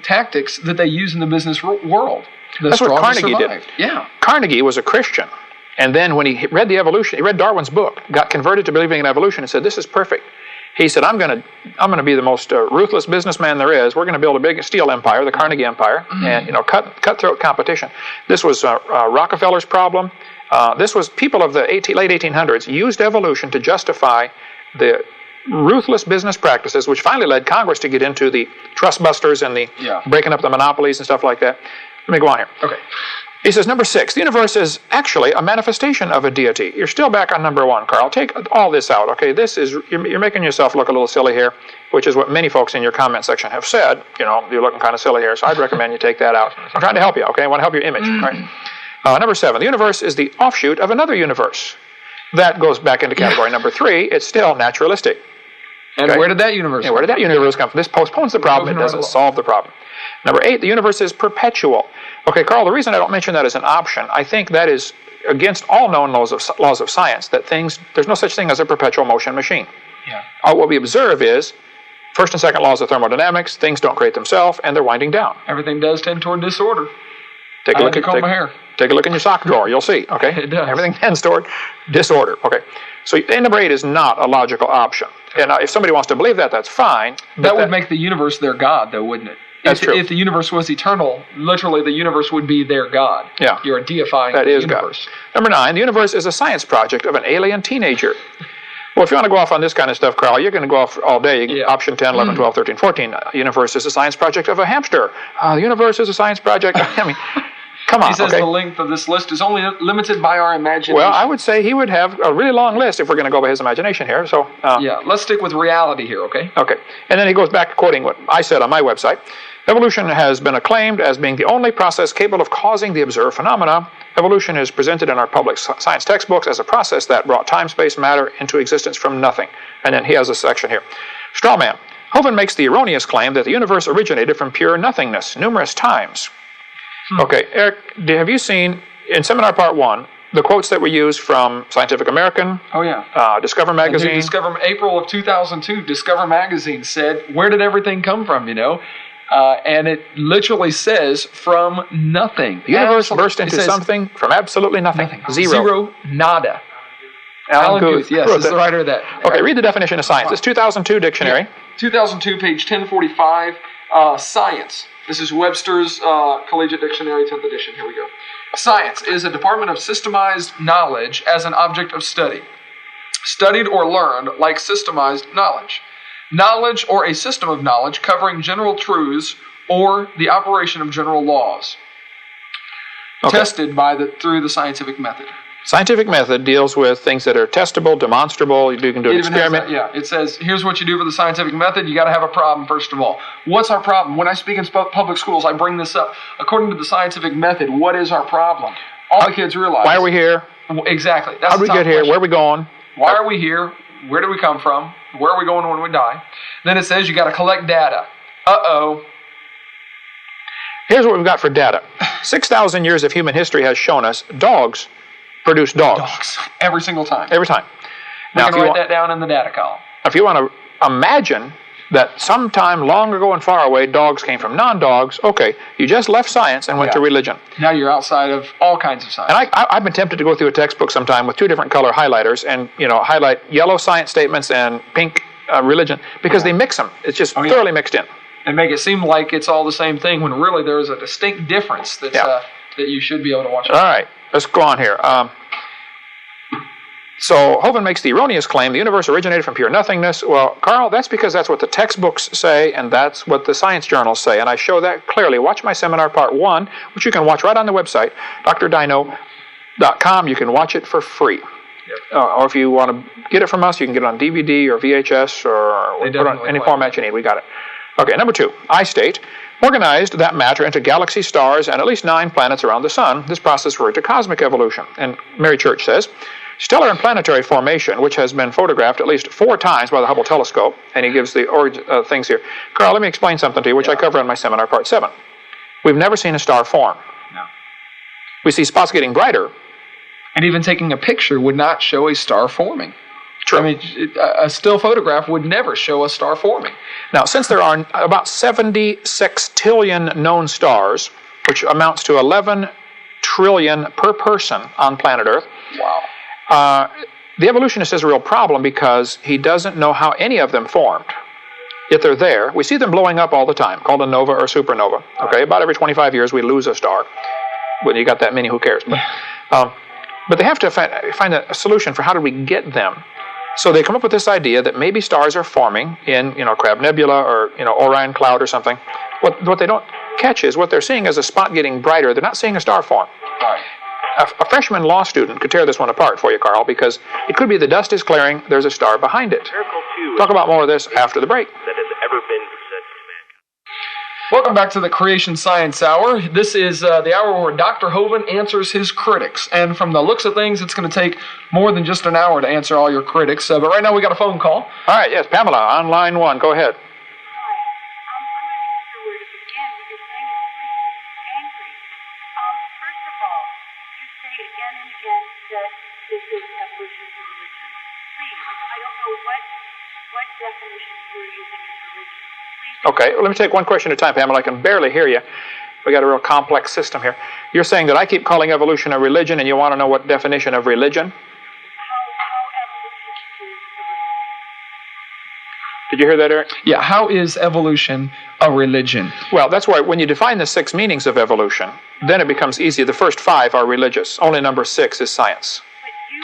tactics that they use in the business world. That's what Carnegie did. Yeah. Carnegie was a Christian. And then when he read he read Darwin's book, got converted to believing in evolution, and said, "This is perfect." He said, I'm going to be the most ruthless businessman there is. We're going to build a big steel empire, the Carnegie Empire, and cutthroat competition. This was Rockefeller's problem. This was people of the late 1800s used evolution to justify the ruthless business practices, which finally led Congress to get into the trust busters and the breaking up the monopolies and stuff like that. Let me go on here. Okay. He says, number 6, the universe is actually a manifestation of a deity. You're still back on number 1, Carl. Take all this out, okay? You're making yourself look a little silly here, which is what many folks in your comment section have said. You know, you're looking kind of silly here, so I'd recommend you take that out. I'm trying to help you, okay? I want to help your image, right? Number 7, the universe is the offshoot of another universe. That goes back into category number 3. It's still naturalistic. And where did that universe come from? Where did that universe come from? This postpones the problem. It doesn't solve the problem. Number 8, the universe is perpetual. Okay, Carl, the reason I don't mention that as an option, I think that is against all known laws of science, that there's no such thing as a perpetual motion machine. Yeah. What we observe is first and second laws of thermodynamics, things don't create themselves, and they're winding down. Everything does tend toward disorder. Take a look in your sock drawer, you'll see, okay? It does. Everything tends toward disorder, okay? So number 8 is not a logical option. And if somebody wants to believe that, that's fine. That would make the universe their God, though, wouldn't it? That's true. If the universe was eternal, literally the universe would be their God. Yeah. You're deifying the universe. God. Number 9, the universe is a science project of an alien teenager. Well, if you want to go off on this kind of stuff, Carl, you're going to go off all day. Option 10, 11, 12, 13, 14. The universe is a science project of a hamster. The universe is a science project. I mean, come on. He says the length of this list is only limited by our imagination. Well, I would say he would have a really long list if we're going to go by his imagination here. So let's stick with reality here, okay? Okay. And then he goes back quoting what I said on my website. Evolution has been acclaimed as being the only process capable of causing the observed phenomena. Evolution is presented in our public science textbooks as a process that brought time, space, matter into existence from nothing. And then he has a section here. Straw man. Hovind makes the erroneous claim that the universe originated from pure nothingness numerous times. Okay, Eric, have you seen, in Seminar Part 1, the quotes that were used from Scientific American? Oh, yeah. Discover Magazine? April of 2002, Discover Magazine said, where did everything come from, you know? And it literally says, from nothing. The universe burst into something from absolutely nothing. Zero, nada. Alan Guth, yes, is the writer of that. Okay, read the definition of science. It's 2002 dictionary. Yeah. 2002, page 1045, science. This is Webster's Collegiate Dictionary, 10th edition. Here we go. Science is a department of systemized knowledge as an object of study. Studied or learned like systemized knowledge. Knowledge or a system of knowledge covering general truths or the operation of general laws. Okay. Tested through the scientific method. Scientific method deals with things that are testable, demonstrable. You can do an experiment. It says, here's what you do for the scientific method. You got to have a problem, first of all. What's our problem? When I speak in public schools, I bring this up. According to the scientific method, what is our problem? All the kids realize. Why are we here? Exactly. That's how did we get here? Where are we going? Why are we here? Where do we come from? Where are we going when we die? Then it says you got to collect data. Uh-oh. Here's what we've got for data. 6,000 years of human history has shown us dogs produce dogs. Every single time. Every time. Now, write that down in the data column. If you want to imagine that sometime long ago and far away, dogs came from non-dogs, okay, you just left science and went to religion. Now you're outside of all kinds of science. And I've been tempted to go through a textbook sometime with 2 different color highlighters and, highlight yellow science statements and pink religion, because they mix them. It's just thoroughly mixed in. And make it seem like it's all the same thing when really there is a distinct difference that you should be able to watch. All right, let's go on here. So Hovind makes the erroneous claim the universe originated from pure nothingness. Well, Carl, that's because that's what the textbooks say, and that's what the science journals say, and I show that clearly. Watch my seminar part 1, which you can watch right on the website, drdino.com. You can watch it for free. Yep. Or if you want to get it from us, you can get it on DVD or VHS or put it on any format you need. We got it. Okay, number 2. I state, organized that matter into galaxy stars and at least 9 planets around the sun. This process referred to cosmic evolution. And Mary Church says, stellar and planetary formation, which has been photographed at least 4 times by the Hubble telescope, and he gives the things here. Carl, let me explain something to you, which I cover in my seminar, part 7. We've never seen a star form. No. We see spots getting brighter. And even taking a picture would not show a star forming. True. I mean, a still photograph would never show a star forming. Now, since there are about 70 sextillion known stars, which amounts to 11 trillion per person on planet Earth, Wow. The evolutionist has a real problem because he doesn't know how any of them formed. Yet they're there. We see them blowing up all the time, called a nova or supernova. Okay, about every 25 years we lose a star. When you got that many, who cares? But they have to find a solution for how do we get them. So they come up with this idea that maybe stars are forming in, Crab Nebula or, Orion Cloud or something. What they don't catch is what they're seeing is a spot getting brighter. They're not seeing a star form. Right. A freshman law student could tear this one apart for you, Carl, because it could be the dust is clearing, there's a star behind it. Talk about more of this after the break. That has ever been presented to mankind. Welcome back to the Creation Science Hour. This is the hour where Dr. Hovind answers his critics. And from the looks of things, it's going to take more than just an hour to answer all your critics. But right now we got a phone call. All right, yes, Pamela, on line 1. Go ahead. Okay, well, let me take one question at a time, Pamela. I can barely hear you. We got a real complex system here. You're saying that I keep calling evolution a religion, and you want to know what definition of religion? Did you hear that, Eric? Yeah, how is evolution a religion? Well, that's why when you define the 6 meanings of evolution, then it becomes easy. The first 5 are religious. Only number 6 is science. But you're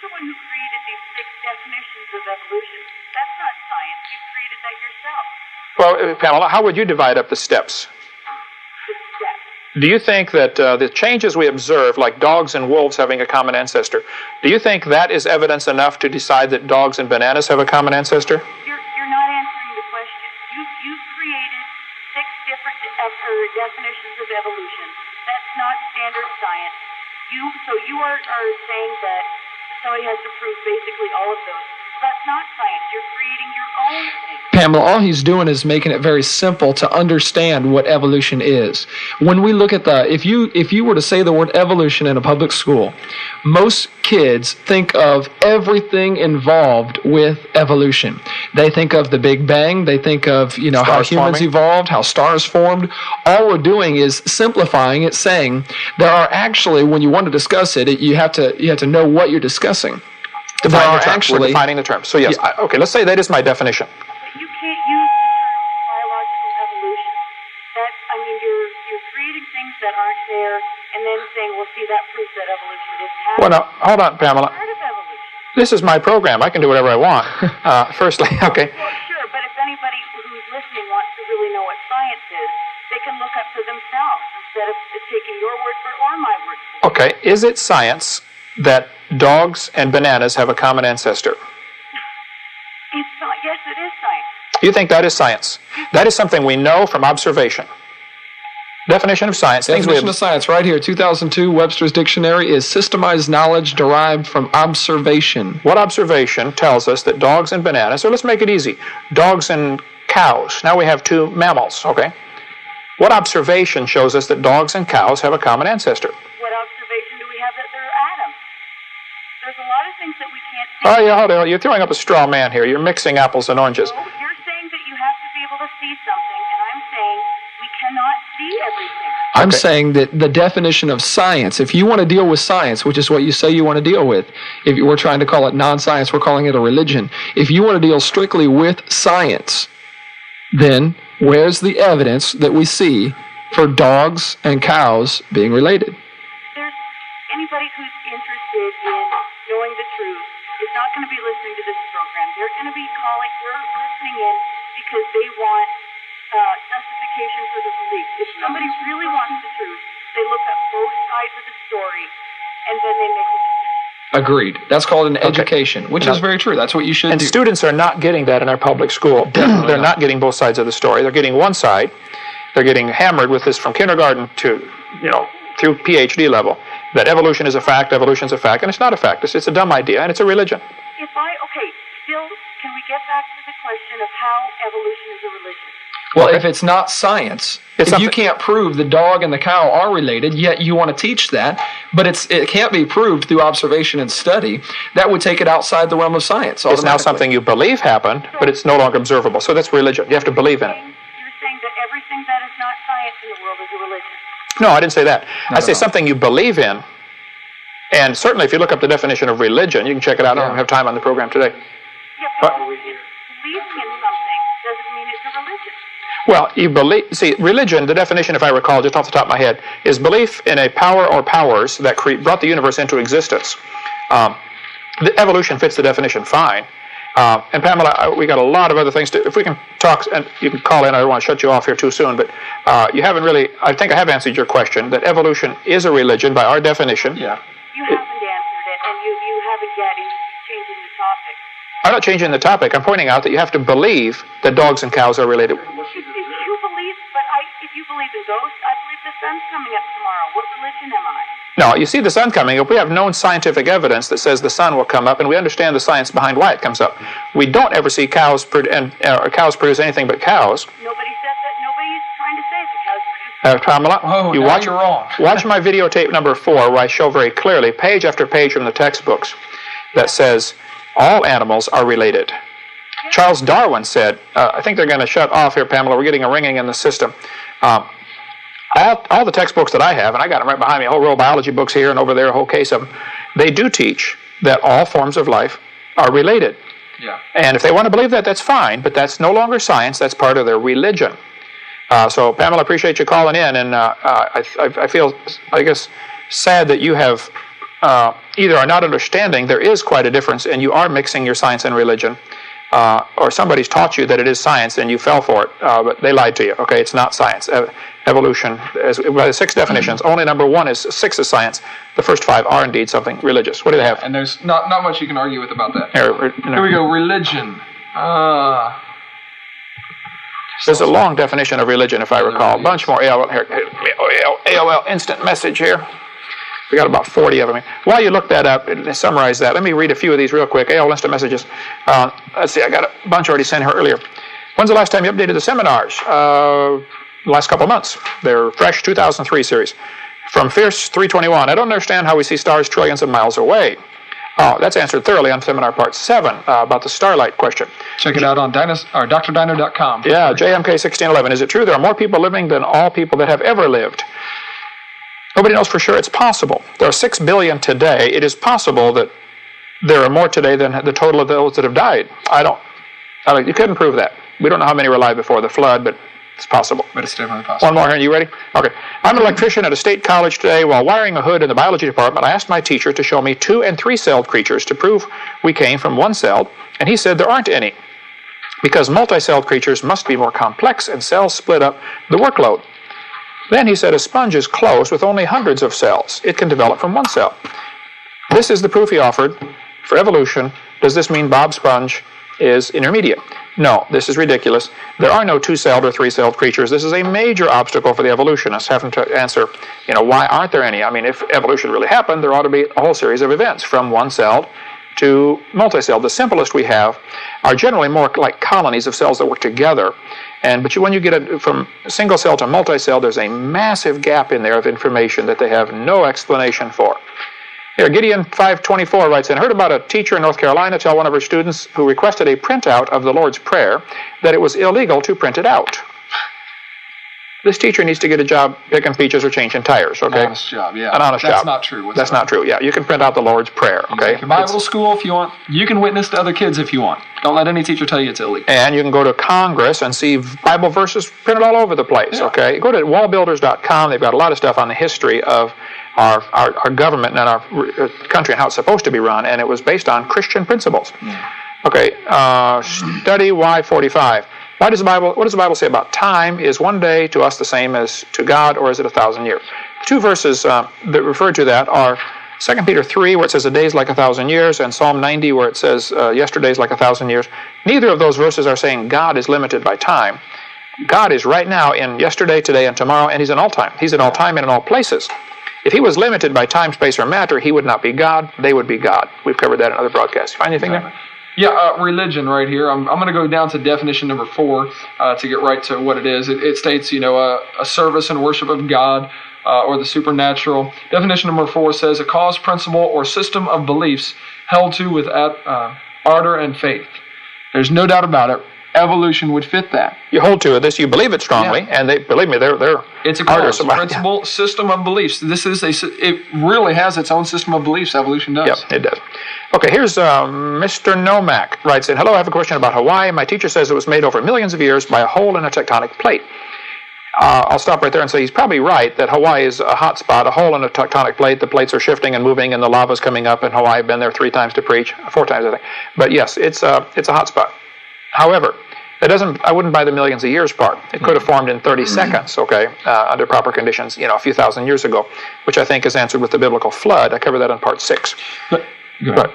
the one who created these 6 definitions of evolution. That's not science. You created that yourself. Well, Pamela, how would you divide up the steps? The steps. Do you think that the changes we observe, like dogs and wolves having a common ancestor, do you think that is evidence enough to decide that dogs and bananas have a common ancestor? You're not answering the question. You've created 6 different definitions of evolution. That's not standard science. So you are saying that somebody has to prove basically all of those. That's not science. You're creating your own thing. Pamela, all he's doing is making it very simple to understand what evolution is. When we look at if you were to say the word evolution in a public school, most kids think of everything involved with evolution. They think of the Big Bang. They think of how humans evolved, how stars formed. All we're doing is simplifying it, saying there are actually, when you want to discuss it, you have to know what you're discussing. We're defining the term. So yes, yeah. Okay, let's say that is my definition. But you can't use the term biological evolution. You're creating things that aren't there and then saying, well, see, that proves that evolution didn't happen. Well, now, hold on, Pamela. Part of evolution. This is my program. I can do whatever I want. Firstly, okay. Well, sure, but if anybody who's listening wants to really know what science is, they can look up for themselves instead of taking your word for it or my word for it. Okay, is it science that dogs and bananas have a common ancestor? Yes, it is science. You think that is science? That is something we know from observation. Definition of science. Definition of science, right here, 2002 Webster's Dictionary, is systemized knowledge derived from observation. What observation tells us that dogs and bananas, or let's make it easy, dogs and cows. Now we have 2 mammals, okay? What observation shows us that dogs and cows have a common ancestor? What observation do we have that they're atoms? There's a lot of things that we can't see. Oh, yeah, hold on. You're throwing up a straw man here. You're mixing apples and oranges. No, you're saying that you have to be able to see something, and I'm saying we cannot see everything. I'm saying that the definition of science, if you want to deal with science, which is what you say you want to deal with, if we're trying to call it non-science, we're calling it a religion. If you want to deal strictly with science, then where's the evidence that we see for dogs and cows being related? There's anybody who's interested interested in knowing the truth is not going to be listening to this program. They're going to be they're listening in because they want justification for their belief. If somebody really wants the truth, they look at both sides of the story, and then they make a decision. Agreed. That's called an education, which is very true. That's what you should do. And students are not getting that in our public school. They're not getting both sides of the story. They're getting one side. They're getting hammered with this from kindergarten to, through PhD level, that evolution is a fact, evolution is a fact, and it's not a fact. It's a dumb idea, and it's a religion. Still, can we get back to the question of how evolution is a religion? Well, if it's not science, if you can't prove the dog and the cow are related, yet you want to teach that, but it can't be proved through observation and study, that would take it outside the realm of science. It's now something you believe happened, but it's no longer observable. So that's religion. You have to believe in it. You're saying that everything that is not science in the world is a religion. No, I didn't say that. I say something you believe in, and certainly if you look up the definition of religion, you can check it out. I don't have time on the program today. Yeah, but believing in something doesn't mean it's a religion. Well, religion, the definition, if I recall, just off the top of my head, is belief in a power or powers that brought the universe into existence. The evolution fits the definition fine. And Pamela, we got a lot of other things to, if we can talk, and you can call in, I don't want to shut you off here too soon, but you haven't really, I think I have answered your question, that evolution is a religion by our definition. Yeah. You haven't answered it, and you haven't yet, and you're changing the topic. I'm not changing the topic. I'm pointing out that you have to believe that dogs and cows are related. If you believe in ghosts, I believe the sun's coming up tomorrow. What religion am I? No, you see the sun coming up. We have known scientific evidence that says the sun will come up, and we understand the science behind why it comes up. We don't ever see cows produce anything but cows. Nobody said that. Nobody's trying to say that cows produce. Pamela, you're wrong. Watch my videotape number 4, where I show very clearly, page after page from the textbooks, that says all animals are related. Yeah. Charles Darwin said, I think they're going to shut off here, Pamela. We're getting a ringing in the system. All the textbooks that I have, and I got them right behind me, a whole row of biology books here and over there, a whole case of them, they do teach that all forms of life are related. Yeah. And if they want to believe that, that's fine, but that's no longer science. That's part of their religion. So, Pamela, I appreciate you calling in, and I feel, I guess, sad that you have either are not understanding there is quite a difference, and you are mixing your science and religion, or somebody's taught you that it is science and you fell for it, but they lied to you. Okay, it's not science. Evolution, by the 6 definitions, only number 1 is 6 is science. The first 5 are indeed something religious. What do they have? And there's not much you can argue with about that. Here we go. Religion. There's a long definition of religion, if I recall. A bunch more. AOL instant message here. We got about 40 of them. While you look that up and summarize that, let me read a few of these real quick. AOL instant messages. Let's see, I got a bunch already sent here earlier. When's the last time you updated the seminars? The last couple of months. They're fresh 2003 series. From Fierce 321, I don't understand how we see stars trillions of miles away. That's answered thoroughly on seminar part 7 about the starlight question. Check it out on drdino.com. Yeah, JMK 1611. Is it true there are more people living than all people that have ever lived? Nobody knows for sure. It's possible. There are 6 billion today. It is possible that there are more today than the total of those that have died. You couldn't prove that. We don't know how many were alive before the flood, but it's possible. But it's definitely possible. One more here. You ready? Okay. I'm an electrician at a state college today. While wiring a hood in the biology department, I asked my teacher to show me 2- and 3-celled creatures to prove we came from one-celled, and he said there aren't any, because multi-celled creatures must be more complex and cells split up the workload. Then he said a sponge is closed with only hundreds of cells. It can develop from one cell. This is the proof he offered for evolution. Does this mean Bob Sponge is intermediate? No, this is ridiculous. There are no 2-celled or 3-celled creatures. This is a major obstacle for the evolutionists having to answer, why aren't there any? I mean, if evolution really happened, there ought to be a whole series of events from one-celled to multi-celled. The simplest we have are generally more like colonies of cells that work together. But when you get from single cell to multi-cell, there's a massive gap in there of information that they have no explanation for. Here, Gideon 524 writes in, heard about a teacher in North Carolina tell one of her students who requested a printout of the Lord's Prayer that it was illegal to print it out. This teacher needs to get a job picking peaches or changing tires, okay? An honest job, yeah. An honest job. That's not true. That's not true, yeah. You can print out the Lord's Prayer, okay? You can Bible school if you want. You can witness to other kids if you want. Don't let any teacher tell you it's illegal. And you can go to Congress and see Bible verses printed all over the place, okay? Go to wallbuilders.com. They've got a lot of stuff on the history of our government and our country and how it's supposed to be run, and it was based on Christian principles. Okay, study Y45. What does the Bible say about time? Is one day to us the same as to God, or is it 1,000 years? The two verses that refer to that are 2 Peter 3, where it says a day is like 1,000 years, and Psalm 90, where it says yesterday is like 1,000 years. Neither of those verses are saying God is limited by time. God is right now in yesterday, today, and tomorrow, and He's in all time. He's in all time and in all places. If He was limited by time, space, or matter, He would not be God. They would be God. We've covered that in other broadcasts. Find anything there? Yeah, religion right here. I'm going to go down to definition number 4 to get right to what it is. It states, a service and worship of God or the supernatural. Definition number 4 says a cause, principle, or system of beliefs held to with ardor and faith. There's no doubt about it. Evolution would fit that. You hold to this, you believe it strongly, and they believe me, they're it's a cause, principle, system of beliefs. It really has its own system of beliefs. Evolution does. Yep, it does. Okay, here's Mr. Nomak writes in, hello, I have a question about Hawaii. My teacher says it was made over millions of years by a hole in a tectonic plate. I'll stop right there and say he's probably right that Hawaii is a hot spot, a hole in a tectonic plate. The plates are shifting and moving, and the lava's coming up in Hawaii. I've been there 3 times to preach, 4 times I think. But yes, it's a hot spot. However, I wouldn't buy the millions of years part. It could have formed in 30 seconds, okay, under proper conditions, a few thousand years ago, which I think is answered with the biblical flood. I covered that in part 6. But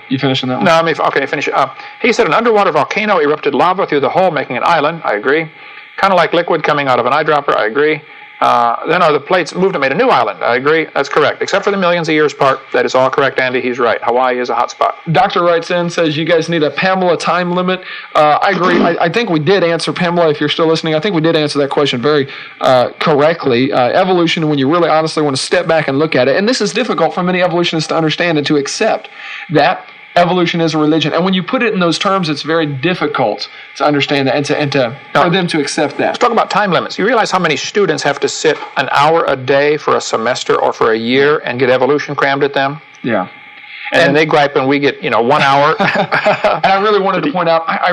you finishing that one? No, finish it. He said an underwater volcano erupted lava through the hole, making an island. I agree. Kind of like liquid coming out of an eyedropper. I agree. Then the plates moved and made a new island. I agree. That's correct. Except for the millions of years part. That is all correct, Andy. He's right. Hawaii is a hot spot. Doctor writes in, says you guys need a Pamela time limit. I agree. I think we did answer, Pamela, if you're still listening, I think we did answer that question very correctly. Evolution, when you really honestly want to step back and look at it, and this is difficult for many evolutionists to understand and to accept, that evolution is a religion. And when you put it in those terms, it's very difficult to understand that and for them to accept that. Let's talk about time limits. You realize how many students have to sit an hour a day for a semester or for a year and get evolution crammed at them? Yeah. And then they gripe and we get, 1 hour. And I really wanted to point out, I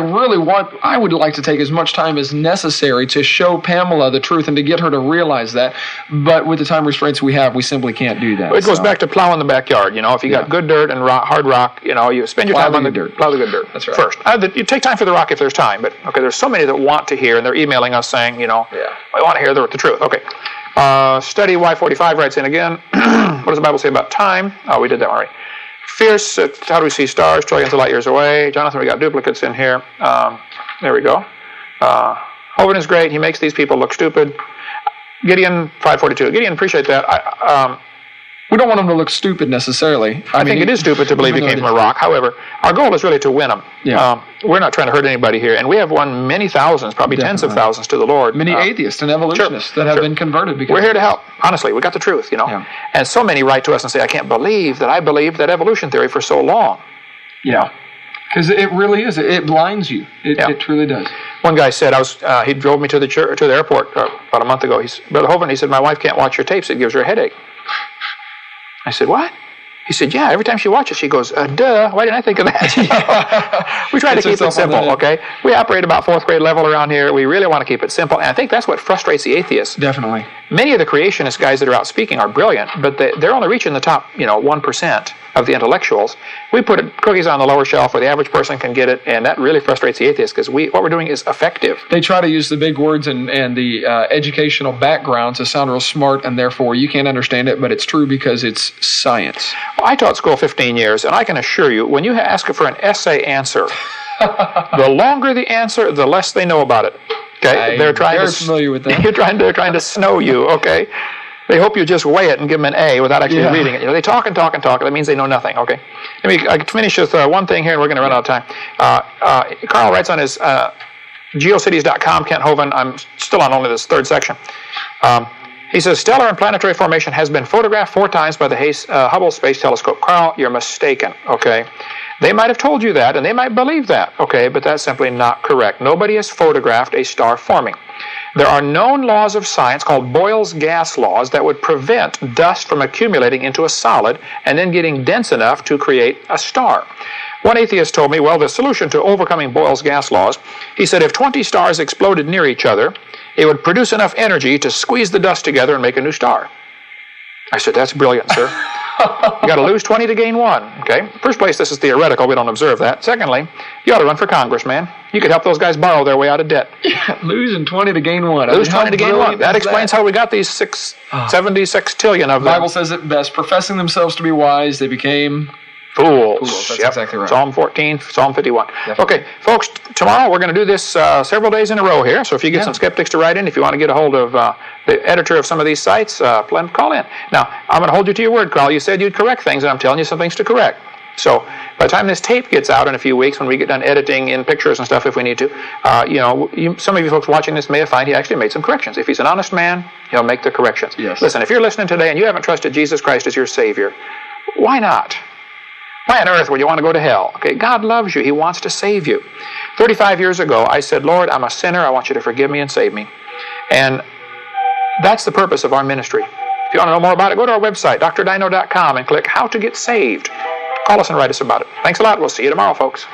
would like to take as much time as necessary to show Pamela the truth and to get her to realize that. But with the time restraints we have, we simply can't do that. It goes back to plowing the backyard. If you got good dirt and hard rock, you spend your time on the dirt. Plow the good dirt. That's right. First. You take time for the rock if there's time. But, okay, there's so many that want to hear, and they're emailing us saying, I want to hear the truth. Okay. Study Y45 writes in again. What does the Bible say about time? Oh, we did that already. Fierce, how do we see stars? Trillions of light years away. Jonathan, we got duplicates in here. There we go. Hovind is great. He makes these people look stupid. Gideon, 542. Gideon, appreciate that. We don't want them to look stupid necessarily. I think it is stupid to believe he came from a rock. However, our goal is really to win them. Yeah. We're not trying to hurt anybody here. And we have won many thousands, probably tens of thousands to the Lord. Many atheists and evolutionists that have been converted. We're here to help. Honestly, we got the truth, Yeah. And so many write to us and say, I can't believe that I believed that evolution theory for so long. Yeah. Because it really is. It blinds you. It truly does. One guy said, he drove me to the airport about a month ago. Brother Hovind, he said, my wife can't watch your tapes. It gives her a headache. I said, what? He said, yeah, every time she watches, she goes, duh, why didn't I think of that? We try to keep it simple, okay? We operate about 4th grade level around here. We really want to keep it simple. And I think that's what frustrates the atheists. Definitely. Many of the creationist guys that are out speaking are brilliant, but they're only reaching the top, 1% of the intellectuals. We put cookies on the lower shelf where the average person can get it, and that really frustrates the atheists because what we're doing is effective. They try to use the big words and the educational background to sound real smart, and therefore you can't understand it, but it's true because it's science. Well, I taught school 15 years, and I can assure you, when you ask for an essay answer, the longer the answer, the less they know about it. Okay, they're familiar with that. They're trying to snow you. Okay, they hope you just weigh it and give them an A without actually reading it. They talk and talk and talk. That means they know nothing. Okay, I can finish with one thing here, and we're going to run out of time. Carl writes on his geocities.com. Kent Hovind. I'm still on only this 3rd section. He says stellar and planetary formation has been photographed 4 times by the Hubble Space Telescope. Carl, you're mistaken. Okay. They might have told you that, and they might believe that, okay, but that's simply not correct. Nobody has photographed a star forming. There are known laws of science called Boyle's gas laws that would prevent dust from accumulating into a solid and then getting dense enough to create a star. One atheist told me, well, the solution to overcoming Boyle's gas laws, he said if 20 stars exploded near each other, it would produce enough energy to squeeze the dust together and make a new star. I said, that's brilliant, sir. You got to lose 20 to gain 1. Okay. First place, this is theoretical. We don't observe that. Secondly, you ought to run for Congress, man. You could help those guys borrow their way out of debt. Losing 20 to gain 1. Lose 20 to gain 1. That explains how we got these 76 trillion of them. The Bible says it best. Professing themselves to be wise, they became fools. That's exactly right. Psalm 14, Psalm 51. Definitely. Okay, folks, tomorrow we're going to do this several days in a row here. So if you get some skeptics to write in, if you want to get a hold of the editor of some of these sites, let them call in. Now, I'm going to hold you to your word, Carl. You said you'd correct things, and I'm telling you some things to correct. So by the time this tape gets out in a few weeks, when we get done editing in pictures and stuff, if we need to, some of you folks watching this may find he actually made some corrections. If he's an honest man, he'll make the corrections. Yes. Listen, if you're listening today and you haven't trusted Jesus Christ as your Savior, why not? Why on earth would you want to go to hell? Okay, God loves you. He wants to save you. 35 years ago, I said, Lord, I'm a sinner. I want you to forgive me and save me. And that's the purpose of our ministry. If you want to know more about it, go to our website, drdino.com, and click How to Get Saved. Call us and write us about it. Thanks a lot. We'll see you tomorrow, folks.